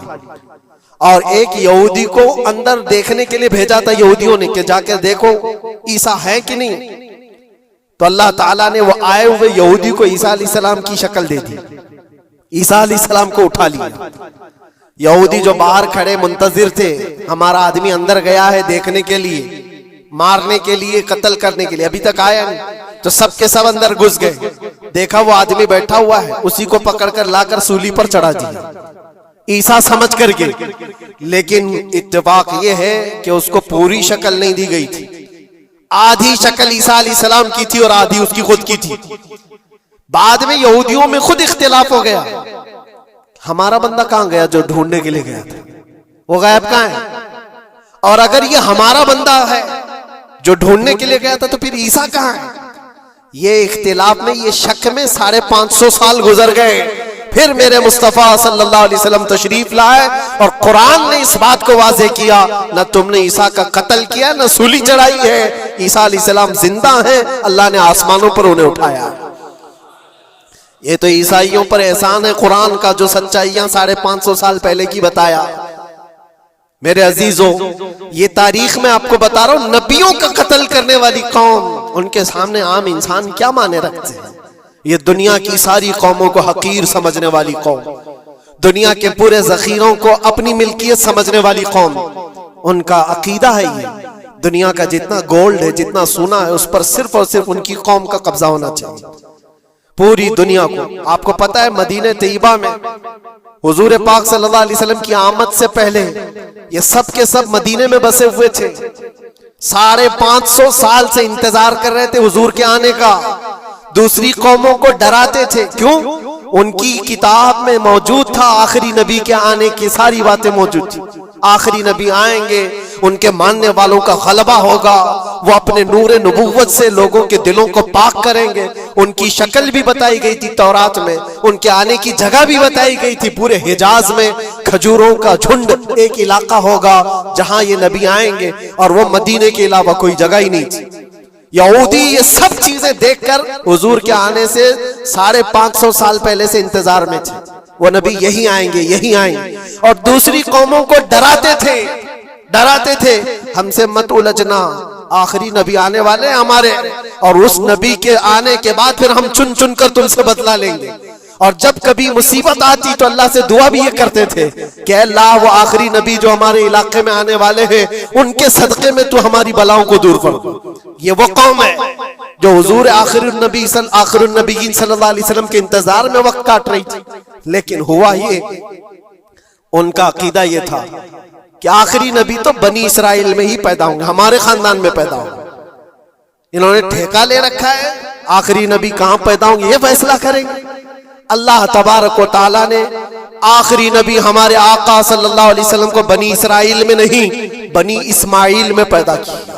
اور ایک یہودی کو اندر دیکھنے کے لیے بھیجا تھا یہودیوں نے کہ جا کے دیکھو عیسیٰ ہے کہ نہیں۔ تو اللہ تعالیٰ نے وہ آئے ہوئے یہودی کو عیسیٰ علیہ السلام کی شکل دے دی، عیسیٰ علیہ السلام کو اٹھا لیا۔ یہودی جو باہر کھڑے منتظر تھے، ہمارا آدمی اندر گیا ہے دیکھنے کے لیے، مارنے کے لیے، قتل کرنے کے لیے، ابھی تک آیا نہیں، تو سب کے سب اندر گھس گئے۔ دیکھا وہ آدمی بیٹھا ہوا ہے، اسی کو پکڑ کر لا کر سولی پر چڑھا دیا عیسیٰ سمجھ کر کے۔ لیکن اتفاق یہ ہے کہ اس کو پوری شکل نہیں دی گئی تھی، آدھی شکل عیسیٰ علیہ السلام کی تھی اور آدھی اس کی خود کی تھی۔ بعد میں یہودیوں میں خود اختلاف ہو گیا، ہمارا بندہ کہاں گیا جو ڈھونڈنے کے لیے گیا تھا، وہ غائب کہاں ہے؟ اور اگر یہ ہمارا بندہ ہے جو ڈھونڈنے کے لیے گیا تھا تو پھر عیسیٰ کہاں ہے؟ یہ اختلاف میں، یہ شک میں 550 سال گزر گئے۔ پھر میرے مصطفیٰ صلی اللہ علیہ وسلم تشریف لائے اور قرآن نے اس بات کو واضح کیا، نہ تم نے عیسیٰ کا قتل کیا نہ سولی چڑھائی ہے، عیسیٰ علیہ السلام زندہ ہیں، اللہ نے آسمانوں پر انہیں اٹھایا۔ یہ تو عیسائیوں پر احسان ہے قرآن کا جو سچائیاں 550 سال پہلے کی بتایا۔ میرے عزیزوں، یہ تاریخ میں آپ کو بتا رہا ہوں، نبیوں کا قتل کرنے والی قوم، ان کے سامنے عام انسان کیا مانے رکھتے ہیں؟ یہ دنیا کی ساری قوموں کو حقیر سمجھنے والی قوم، دنیا کے پورے ذخیروں کو اپنی ملکیت سمجھنے والی قوم، ان کا عقیدہ ہے یہ دنیا کا جتنا گولڈ ہے، جتنا سونا ہے، اس پر صرف اور صرف ان کی قوم کا قبضہ ہونا چاہیے، پوری دنیا کو۔ آپ کو پتا ہے مدینہ طیبہ میں حضور پاک صلی اللہ علیہ وسلم کی آمد سے پہلے یہ سب کے سب مدینے میں بسے ہوئے تھے، 550 سال سے انتظار کر رہے تھے حضور کے آنے کا، دوسری قوموں کو ڈراتے تھے۔ کیوں؟ ان کی کتاب میں موجود تھا آخری نبی کے آنے کی ساری باتیں موجود تھی، آخری نبی آئیں گے، ان کے ماننے والوں کا غلبہ ہوگا، وہ اپنے نور نبوت سے لوگوں کے دلوں کو پاک کریں گے۔ ان کی شکل بھی بتائی گئی تھی تورات میں، ان کے آنے کی جگہ بھی بتائی گئی تھی، پورے حجاز میں کھجوروں کا جھنڈ ایک علاقہ ہوگا جہاں یہ نبی آئیں گے، اور وہ مدینے کے علاوہ کوئی جگہ ہی نہیں تھی۔ یہودی یہ سب چیزیں دیکھ کر حضور کے آنے سے 550 سال پہلے سے انتظار میں تھے، وہ نبی یہی آئیں گے، یہی آئیں گے، اور دوسری قوموں کو ڈراتے تھے ہم سے مت الجھنا، آخری نبی آنے والے ہیں ہمارے، اور اس نبی کے آنے کے بعد پھر ہم چن چن کر تم سے بدلہ لیں گے۔ اور جب کبھی مصیبت آتی تو اللہ سے دعا بھی یہ کرتے تھے کہ اللہ وہ آخری نبی جو ہمارے علاقے میں آنے والے ہیں ان کے صدقے میں تو ہماری بلاؤں کو دور کر دو۔ یہ وہ قوم ہے جو حضور آخر النبیین صلی اللہ علیہ وسلم کے انتظار میں وقت کاٹ رہی تھی، لیکن ہوا یہ، ان کا عقیدہ یہ تھا کہ آخری نبی تو بنی اسرائیل میں ہی پیدا ہوں گے، ہمارے خاندان میں پیدا ہوں گے۔ انہوں نے ٹھیکہ لے رکھا ہے آخری نبی کہاں پیدا ہوں گے یہ فیصلہ کریں گے۔ اللہ تبارک و تعالیٰ نے آخری نبی ہمارے آقا صلی اللہ علیہ وسلم کو بنی اسرائیل میں نہیں بنی اسماعیل میں پیدا کیا،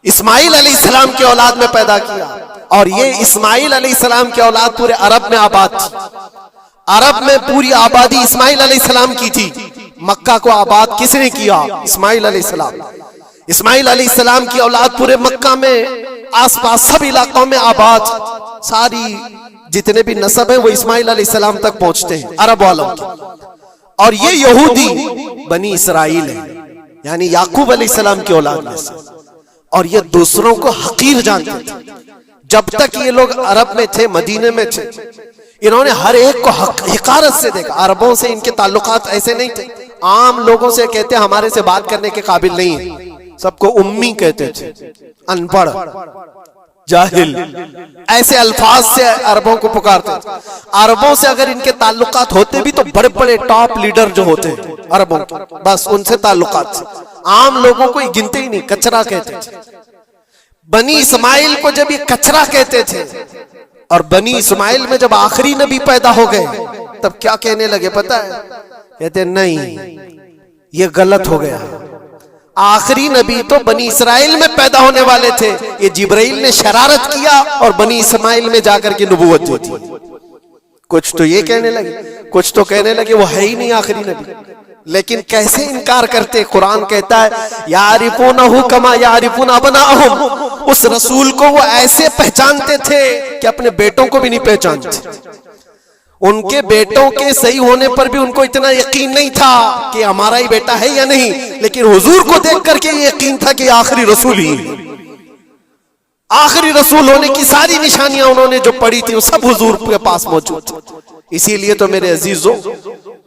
اسماعیل علیہ السلام کی اولاد میں پیدا کیا، اور یہ اسماعیل علیہ السلام کی اولاد پورے عرب میں آباد تھی۔ عرب میں پوری آبادی اسماعیل علیہ السلام کی تھی۔ مکہ کو آباد کس نے کیا؟ اسماعیل علیہ السلام۔ اسماعیل علیہ السلام کی اولاد پورے مکہ میں آس پاس سب علاقوں میں آباد، ساری جتنے بھی نسب ہیں وہ اسماعیل علیہ السلام تک پہنچتے ہیں عرب والوں کی۔ اور یہ یہودی بنی اسرائیل ہے، یعنی یعقوب علیہ السلام کی اولاد میں سے، اور یہ دوسروں کو حقیر جانتے تھے۔ جب تک یہ لوگ عرب میں تھے، مدینے میں تھے، انہوں نے ہر ایک کو حقارت سے دیکھا۔ عربوں سے ان کے تعلقات ایسے نہیں تھے، عام لوگوں سے کہتے ہمارے سے بات کرنے کے قابل نہیں ہے، سب کو امی کہتے تھے، ان پڑھ، جاہل، ایسے الفاظ سے عربوں کو پکارتے تھے۔ عربوں سے اگر ان کے تعلقات ہوتے بھی تو بڑے بڑے ٹاپ لیڈر جو ہوتے ہیں عربوں کے، بس ان سے تعلقات تھے، عام لوگوں کو گنتے ہی نہیں، کچرا کہتے تھے۔ بنی اسماعیل کو جب یہ کچرا کہتے تھے، اور بنی اسماعیل میں جب آخری نبی پیدا ہو گئے تب کیا کہنے لگے پتہ ہے؟ کہتے نہیں، یہ غلط ہو گیا، آخری نبی تو بنی اسرائیل میں پیدا ہونے والے تھے، یہ جبرائیل نے شرارت کیا اور بنی اسماعیل میں جا کر کے نبوت دی تھی۔ کچھ تو یہ کہنے لگے، کچھ تو کہنے لگے وہ ہے ہی نہیں آخری نبی۔ لیکن کیسے انکار کرتے؟ قرآن کہتا ہے یعرفونہ کما یعرفون ابناءہم، اس رسول کو وہ ایسے پہچانتے تھے کہ اپنے بیٹوں کو بھی نہیں پہچانتے۔ ان کے بیٹوں کے صحیح ہونے پر بھی ان کو اتنا یقین نہیں تھا کہ ہمارا ہی بیٹا ہے یا نہیں، لیکن حضور کو دیکھ کر کے یہ یقین تھا کہ آخری رسول ہی، آخری رسول ہونے کی ساری نشانیاں انہوں نے جو پڑھی تھی وہ سب حضور کے پاس موجود تھی۔ اسی لیے تو میرے عزیزوں،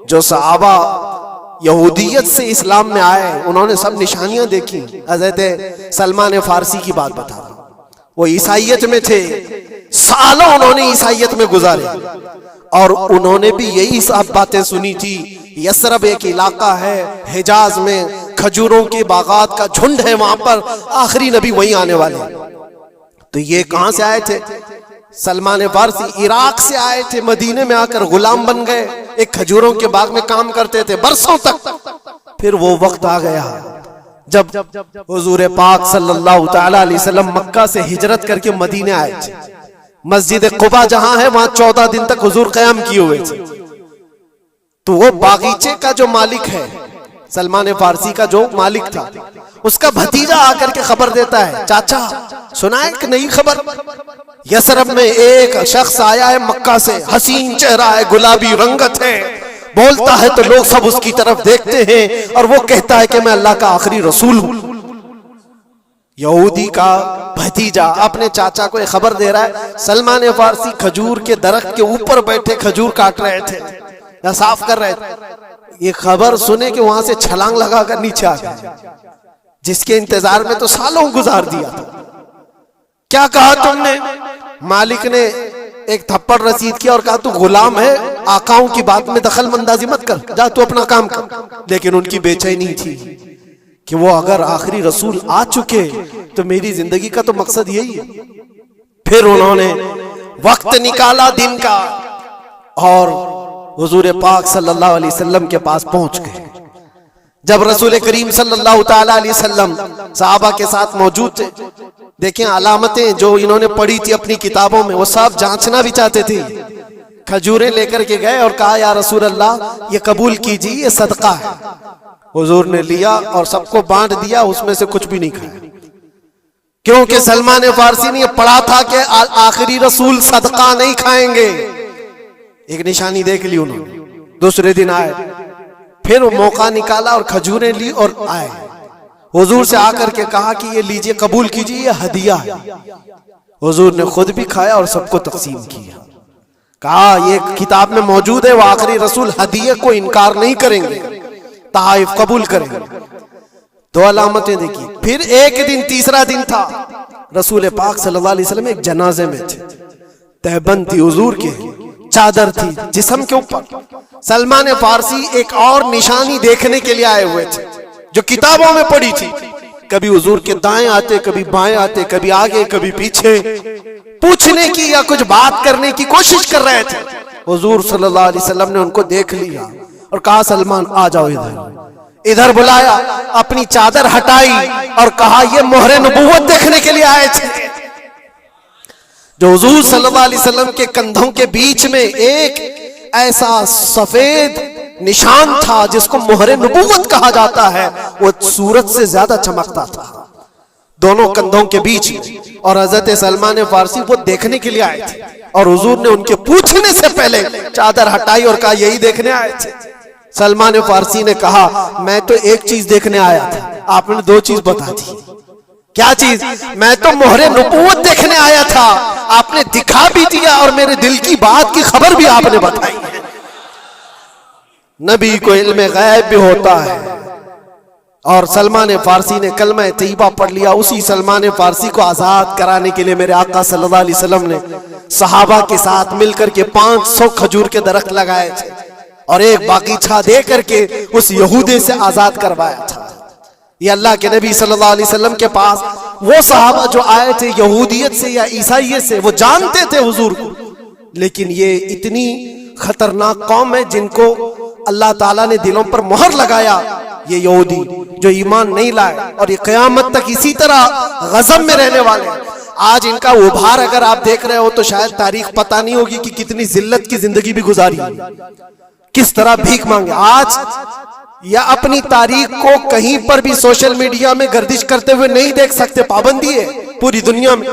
جو صحابہ یہودیت سے اسلام میں آئے انہوں نے سب نشانیاں دیکھی۔ حضرت سلمان فارسی کی بات بتا رہا ہوں، وہ عیسائیت میں تھے، سالوں انہوں نے عیسائیت میں گزارے، اور انہوں نے بھی یہی سب باتیں سنی تھی۔ یثرب ایک علاقہ ہے حجاز میں، کھجوروں کے باغات کا جھنڈ ہے، وہاں پر آخری نبی وہیں آنے والے۔ تو یہ کہاں سے آئے تھے؟ سلمان فارسی عراق سے آئے تھے، مدینے میں آ کر غلام بن گئے، ایک کھجوروں کے باغ میں کام کرتے تھے برسوں تک۔ پھر وہ وقت آ گیا جب حضور پاک صلی اللہ تعالی علیہ وسلم مکہ سے ہجرت کر کے مدینے آئے تھے۔ مسجد قباء جہاں ہے وہاں 14 دن تک حضور قیام کیے ہوئے تھے۔ تو وہ باغیچے کا جو مالک ہے، سلمان فارسی کا جو مالک تھا، اس کا بھتیجا آ کر کے خبر دیتا ہے، چاچا سنا ہے کہ نئی خبر؟ یثرب میں ایک شخص آیا ہے مکہ سے، حسین چہرہ ہے، گلابی رنگت ہے، بولتا ہے تو لوگ سب اس کی طرف دیکھتے ہیں، اور وہ کہتا ہے کہ میں اللہ کا آخری رسول ہوں۔ یہودی کا بھتیجا اپنے چاچا کو یہ خبر دے رہا ہے۔ سلمان فارسی کھجور کے درخت کے اوپر بیٹھے کھجور کاٹ رہے تھے یا صاف کر رہے تھے، یہ خبر سنے کہ وہاں سے چھلانگ لگا کر نیچے آ گئے، جس کے انتظار میں تو سالوں گزار دیا تھا۔ کیا کہا تم نے؟ مالک نے ایک تھپڑ رسید کیا اور کہا تو غلام ہے، آقاؤں کی بات میں دخل اندازی مت کر، جا تو اپنا کام کر۔ لیکن ان کی بے چینی تھی کہ وہ اگر آخری رسول آ چکے تو میری زندگی کا تو مقصد یہی ہے۔ پھر انہوں نے وقت نکالا دن کا اور حضور پاک صلی اللہ علیہ وسلم کے پاس پہنچ گئے۔ جب رسول کریم صلی اللہ تعالی علیہ وسلم صحابہ کے ساتھ موجود تھے، دیکھیں علامتیں جو انہوں نے پڑھی تھی اپنی کتابوں میں، وہ سب جانچنا بھی چاہتے تھے۔ کھجوریں لے کر کے گئے اور کہا یا رسول اللہ یہ قبول کیجیے، یہ صدقہ ہے۔ حضور نے لیا اور سب کو بانٹ دیا، اس میں سے کچھ بھی نہیں کھایا، کیونکہ سلمان فارسی نے یہ پڑھا تھا کہ آخری رسول صدقہ نہیں کھائیں گے۔ ایک نشانی دیکھ لی انہوں نے۔ دوسرے دن آئے، پھر وہ موقع نکالا اور کھجوریں لی اور آئے، حضور سے آ کر کے کہا کہ یہ لیجئے، قبول کیجئے، یہ ہدیہ ہے۔ حضور نے خود بھی کھایا اور سب کو تقسیم کیا۔ کہا یہ کتاب میں موجود ہے، وہ آخری رسول ہدیے کو انکار نہیں کریں گے، تحائف قبول کریں گے۔ دو علامتیں دیکھی۔ پھر ایک دن، تیسرا دن تھا، رسول پاک صلی اللہ علیہ وسلم ایک جنازے میں تھے، تہبند تھی حضور کے، چادر تھی جسم کے اوپر۔ سلمان فارسی ایک اور نشانی دیکھنے کے لیے آئے ہوئے تھے جو کتابوں میں پڑھی تھی، کبھی حضور کے دائیں آتے، کبھی بائیں آتے، کبھی آگے کبھی پیچھے، پوچھنے کی یا کچھ بات کرنے کی کوشش کر رہے تھے۔ حضور صلی اللہ علیہ وسلم نے ان کو دیکھ لیا اور کہا سلمان آ جاؤ ادھر بلایا، اپنی چادر ہٹائی اور کہا یہ مہر نبوت دیکھنے کے لیے آئے تھے۔ جو حضور صلی اللہ علیہ وسلم کے کندھوں کے بیچ میں ایک ایسا سفید نشان تھا جس کو مہر نبوت کہا جاتا ہے، وہ سورج سے زیادہ چمکتا تھا دونوں کندھوں کے بیچ میں، اور حضرت سلمان فارسی وہ دیکھنے کے لیے آئے تھے، اور حضور نے ان کے پوچھنے سے پہلے چادر ہٹائی اور کہا یہی دیکھنے آئے تھے۔ سلمان فارسی نے کہا میں تو ایک چیز دیکھنے آیا تھا، آپ نے دو چیز بتا دی۔ کیا چیز؟ میں تو مہر نبوت دیکھنے آیا تھا، آپ نے دکھا بھی دیا اور میرے دل کی بات کی خبر بھی آپ نے بتائی ہے۔ نبی کو علم غیب بھی ہوتا ہے، اور سلمان فارسی نے کلمہ طیبہ پڑھ لیا۔ اسی سلمان فارسی کو آزاد کرانے کے لیے میرے آقا صلی اللہ علیہ وسلم نے صحابہ کے ساتھ مل کر کے 500 کھجور کے درخت لگائے تھے اور ایک باغیچہ دے کر کے اس یہودی سے آزاد کروایا تھا۔ یہ اللہ کے نبی صلی اللہ علیہ وسلم کے پاس وہ صحابہ جو آئے تھے یہودیت سے یا عیسائیت سے، وہ جانتے تھے حضور کو، لیکن یہ اتنی خطرناک قوم ہے جن کو اللہ تعالیٰ نے دلوں پر مہر لگایا، یہ یہودی جو ایمان نہیں لائے، اور یہ قیامت تک اسی طرح غضب میں رہنے والے ہیں۔ آج ان کا ابھار اگر آپ دیکھ رہے ہو تو شاید تاریخ پتہ نہیں ہوگی کہ کتنی ذلت کی زندگی بھی گزاری، کس طرح بھیک مانگے۔ آج یا اپنی تاریخ کو کہیں پر بھی سوشل میڈیا میں گردش کرتے ہوئے نہیں دیکھ سکتے، پابندی ہے پوری دنیا میں۔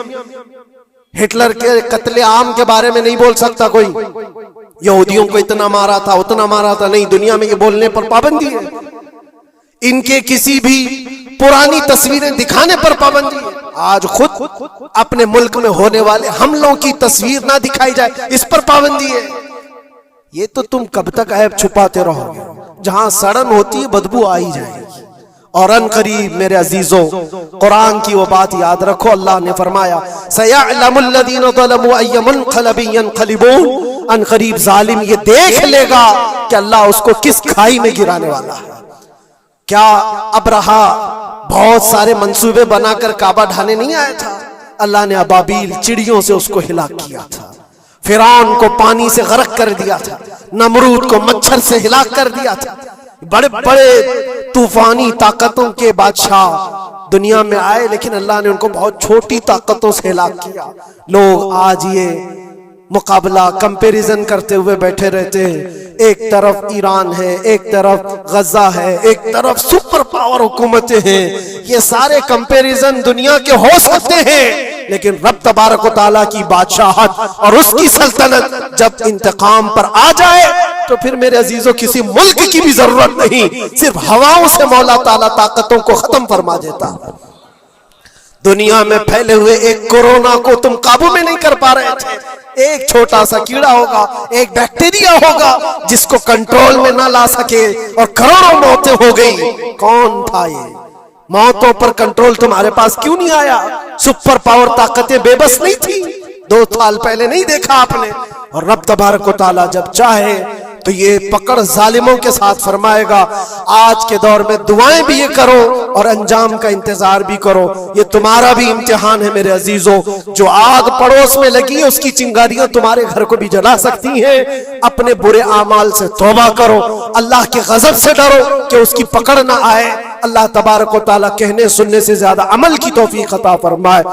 ہٹلر کے قتل عام کے بارے میں نہیں بول سکتا کوئی، یہودیوں کو اتنا مارا تھا اتنا مارا تھا، نہیں، دنیا میں یہ بولنے پر پابندی ہے۔ ان کے کسی بھی پرانی تصویریں دکھانے پر پابندی ہے۔ آج خود اپنے ملک میں ہونے والے حملوں کی تصویر نہ دکھائی جائے، اس پر پابندی ہے۔ یہ تو تم کب تک عیب چھپاتے رہو گے؟ جہاں سڑن ہوتی ہے بدبو آئی جائے گی۔ اور ان قریب میرے عزیزوں قرآن کی وہ بات یاد رکھو، اللہ نے فرمایا سَيَعْلَمُ الَّذِينَ ظَلَمُوا أَيَّ مُنْقَلَبٍ يَنْقَلِبُونَ، ان قریب ظالم یہ دیکھ لے گا کہ اللہ اس کو کس کھائی میں گرانے والا ہے۔ کیا ابرہا بہت سارے منصوبے بنا کر کعبہ ڈھانے نہیں آیا تھا؟ اللہ نے ابابیل چڑیوں سے اس کو ہلاک کیا تھا، فرعون کو پانی سے غرق کر دیا تھا، نمرود کو مچھر سے ہلاک کر دیا تھا۔ بڑے بڑے طوفانی طاقتوں کے بادشاہ دنیا میں آئے، لیکن اللہ نے ان کو بہت چھوٹی طاقتوں سے ہلاک کیا۔ لوگ آج یہ مقابلہ کمپیریزن کرتے ہوئے بیٹھے رہتے ہیں، ایک طرف ایران ہے، ایک طرف غزہ ہے، ایک طرف سپر پاور حکومتیں ہیں۔ یہ سارے کمپیریزن دنیا کے ہو سکتے ہیں، لیکن رب تبارک و تعالیٰ کی بادشاہت اور اس کی سلطنت جب انتقام پر آ جائے تو پھر میرے عزیزوں کسی ملک کی بھی ضرورت نہیں، صرف ہواؤں سے مولا تعالیٰ طاقتوں کو ختم فرما دیتا۔ دنیا میں پھیلے ہوئے ایک کورونا کو تم قابو میں نہیں کر پا رہے تھے، ایک چھوٹا سا کیڑا ہوگا، ایک بیکٹیریا ہوگا جس کو کنٹرول میں نہ لا سکے اور کروڑوں موتیں ہو گئی۔ کون تھا یہ؟ موتوں پر کنٹرول تمہارے پاس کیوں نہیں آیا؟ سپر پاور طاقتیں بے بس نہیں تھی 2 سال پہلے؟ نہیں دیکھا آپ نے؟ اور رب تبارک و تعالیٰ جب چاہے تو یہ پکڑ ظالموں کے ساتھ فرمائے گا۔ آج کے دور میں دعائیں بھی یہ کرو اور انجام کا انتظار بھی کرو۔ یہ تمہارا بھی امتحان ہے میرے عزیزوں، جو آگ پڑوس میں لگی ہے اس کی چنگاریاں تمہارے گھر کو بھی جلا سکتی ہیں۔ اپنے برے اعمال سے توبہ کرو، اللہ کے غضب سے ڈرو کہ اس کی پکڑ نہ آئے۔ اللہ تبارک و تعالیٰ کہنے سننے سے زیادہ عمل کی توفیق عطا فرمائے۔